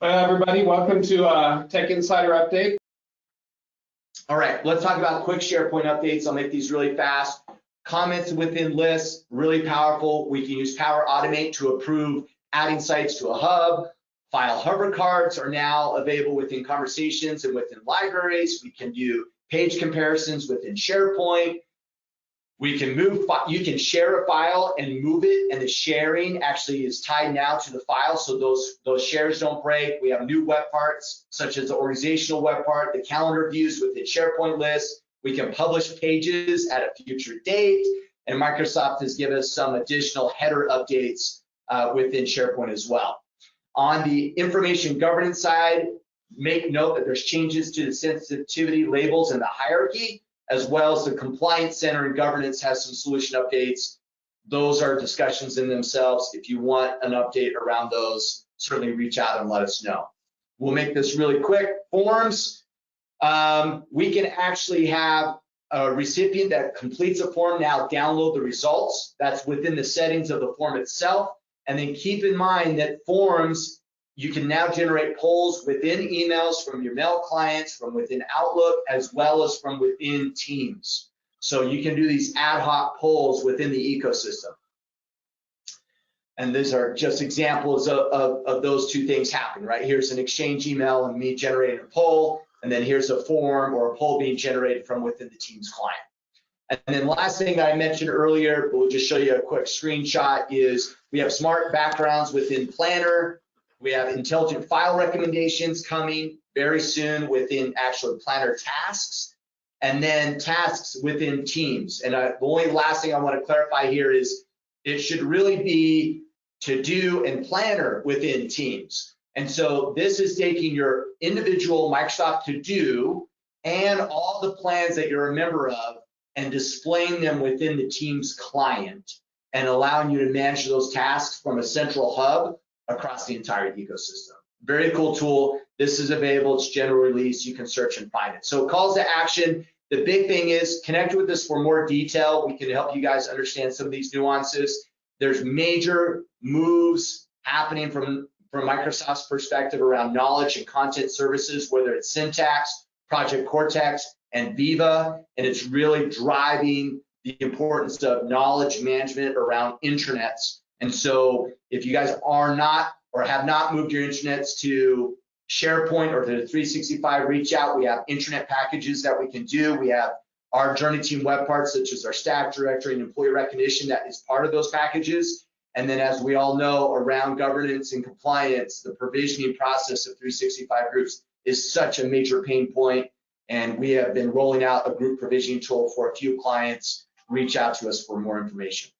Everybody, welcome to Tech Insider Update. All right, let's talk about quick SharePoint updates. I'll make these really fast. Comments within lists, really powerful. We can use Power Automate to approve adding sites to a hub. File hover cards are now available within conversations and within libraries. We can do page comparisons within SharePoint. We can move, you can share a file and move it, and the sharing actually is tied now to the file, so those shares don't break. We have new web parts, such as the organizational web part, the calendar views within SharePoint lists. We can publish pages at a future date, and Microsoft has given us some additional header updates within SharePoint as well. On the information governance side, make note that there's changes to the sensitivity labels and the hierarchy, as well as the Compliance Center and Governance has some solution updates. Those are discussions in themselves. If you want an update around those, certainly reach out and let us know. We'll make this really quick. Forms, we can actually have a recipient that completes a form now download the results. That's within the settings of the form itself. And then keep in mind that forms, you can now generate polls within emails from your mail clients, from within Outlook, as well as from within Teams. So you can do these ad hoc polls within the ecosystem. And these are just examples of those two things happening, right? Here's an Exchange email and me generating a poll, and then here's a form or a poll being generated from within the Teams client. And then last thing I mentioned earlier, but we'll just show you a quick screenshot, is we have smart backgrounds within Planner. We have intelligent file recommendations coming very soon within actual Planner tasks, and then tasks within Teams. And the only last thing I want to clarify here is it should really be to do and Planner within Teams. And so this is taking your individual Microsoft to do and all the plans that you're a member of and displaying them within the Teams client and allowing you to manage those tasks from a central hub across the entire ecosystem. Very cool tool. This is available. It's general release. You can search and find it. So calls to action. The big thing is connect with us for more detail. We can help you guys understand some of these nuances. There's major moves happening from Microsoft's perspective around knowledge and content services, whether it's Syntax, Project Cortex, and Viva, and it's really driving the importance of knowledge management around intranets. And so if you guys are not or have not moved your intranets to SharePoint or to the 365, reach out. We have intranet packages that we can do. We have our JourneyTEAM web parts, such as our staff directory and employee recognition, that is part of those packages. And then as we all know, around governance and compliance, the provisioning process of 365 groups is such a major pain point. And we have been rolling out a group provisioning tool for a few clients. Reach out to us for more information.